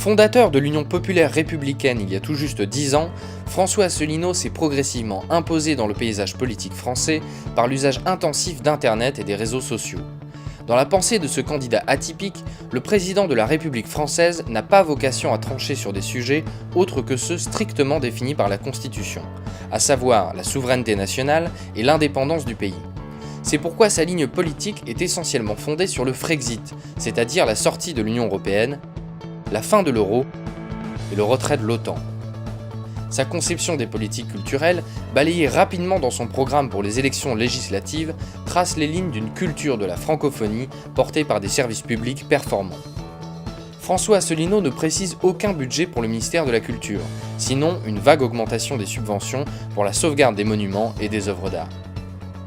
Fondateur de l'Union populaire républicaine il y a tout juste 10 ans, François Asselineau s'est progressivement imposé dans le paysage politique français par l'usage intensif d'Internet et des réseaux sociaux. Dans la pensée de ce candidat atypique, le président de la République française n'a pas vocation à trancher sur des sujets autres que ceux strictement définis par la Constitution, à savoir la souveraineté nationale et l'indépendance du pays. C'est pourquoi sa ligne politique est essentiellement fondée sur le Frexit, c'est-à-dire la sortie de l'Union européenne, la fin de l'euro et le retrait de l'OTAN. Sa conception des politiques culturelles, balayée rapidement dans son programme pour les élections législatives, trace les lignes d'une culture de la francophonie portée par des services publics performants. François Asselineau ne précise aucun budget pour le ministère de la Culture, sinon une vague augmentation des subventions pour la sauvegarde des monuments et des œuvres d'art.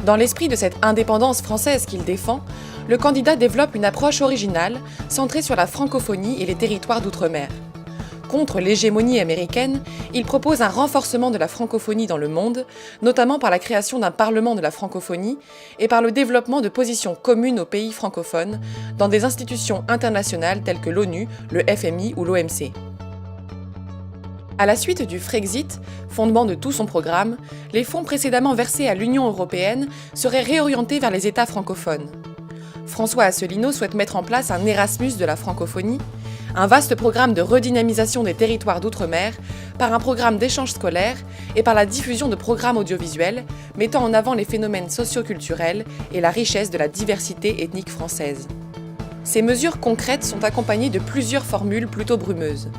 Dans l'esprit de cette indépendance française qu'il défend, le candidat développe une approche originale centrée sur la francophonie et les territoires d'outre-mer. Contre l'hégémonie américaine, il propose un renforcement de la francophonie dans le monde, notamment par la création d'un parlement de la francophonie et par le développement de positions communes aux pays francophones dans des institutions internationales telles que l'ONU, le FMI ou l'OMC. À la suite du Frexit, fondement de tout son programme, les fonds précédemment versés à l'Union européenne seraient réorientés vers les États francophones. François Asselineau souhaite mettre en place un Erasmus de la francophonie, un vaste programme de redynamisation des territoires d'outre-mer par un programme d'échange scolaire et par la diffusion de programmes audiovisuels mettant en avant les phénomènes socio-culturels et la richesse de la diversité ethnique française. Ces mesures concrètes sont accompagnées de plusieurs formules plutôt brumeuses.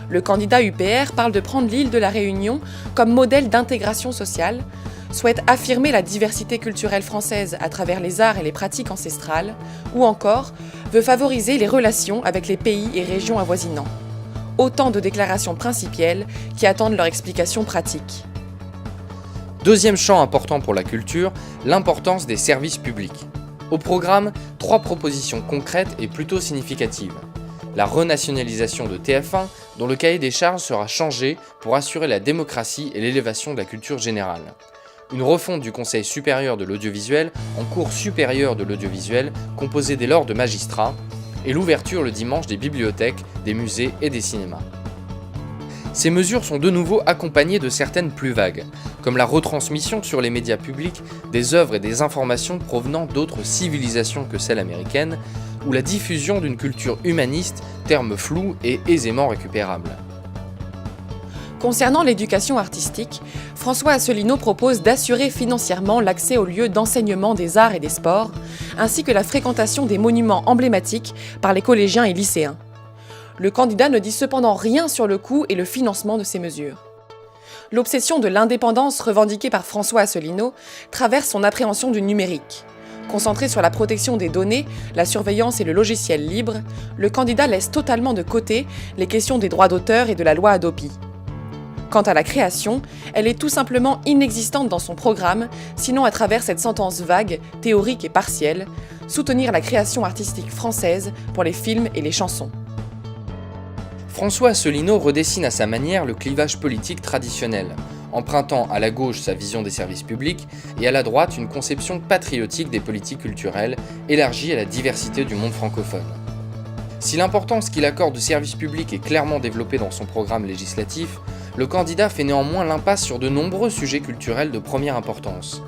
Le candidat UPR parle de prendre l'île de la Réunion comme modèle d'intégration sociale, souhaite affirmer la diversité culturelle française à travers les arts et les pratiques ancestrales, ou encore veut favoriser les relations avec les pays et régions avoisinants. Autant de déclarations principielles qui attendent leur explication pratique. Deuxième champ important pour la culture, l'importance des services publics. Au programme, 3 propositions concrètes et plutôt significatives. La renationalisation de TF1, dont le cahier des charges sera changé pour assurer la démocratie et l'élévation de la culture générale. Une refonte du Conseil supérieur de l'audiovisuel en cours supérieur de l'audiovisuel, composé dès lors de magistrats, et l'ouverture le dimanche des bibliothèques, des musées et des cinémas. Ces mesures sont de nouveau accompagnées de certaines plus vagues, comme la retransmission sur les médias publics des œuvres et des informations provenant d'autres civilisations que celle américaine, ou la diffusion d'une culture humaniste, terme flou et aisément récupérable. Concernant l'éducation artistique, François Asselineau propose d'assurer financièrement l'accès aux lieux d'enseignement des arts et des sports, ainsi que la fréquentation des monuments emblématiques par les collégiens et lycéens. Le candidat ne dit cependant rien sur le coût et le financement de ces mesures. L'obsession de l'indépendance revendiquée par François Asselineau traverse son appréhension du numérique. Concentré sur la protection des données, la surveillance et le logiciel libre, le candidat laisse totalement de côté les questions des droits d'auteur et de la loi Hadopi. Quant à la création, elle est tout simplement inexistante dans son programme, sinon à travers cette sentence vague, théorique et partielle, soutenir la création artistique française pour les films et les chansons. François Asselineau redessine à sa manière le clivage politique traditionnel, empruntant à la gauche sa vision des services publics et à la droite une conception patriotique des politiques culturelles élargie à la diversité du monde francophone. Si l'importance qu'il accorde aux services publics est clairement développée dans son programme législatif, le candidat fait néanmoins l'impasse sur de nombreux sujets culturels de première importance.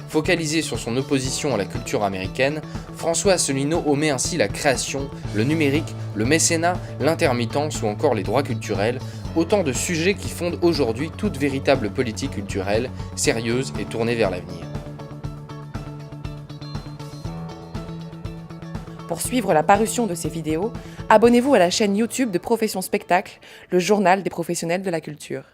Focalisé sur son opposition à la culture américaine, François Asselineau omet ainsi la création, le numérique, le mécénat, l'intermittence ou encore les droits culturels, autant de sujets qui fondent aujourd'hui toute véritable politique culturelle, sérieuse et tournée vers l'avenir. Pour suivre la parution de ces vidéos, abonnez-vous à la chaîne YouTube de Profession Spectacle, le journal des professionnels de la culture.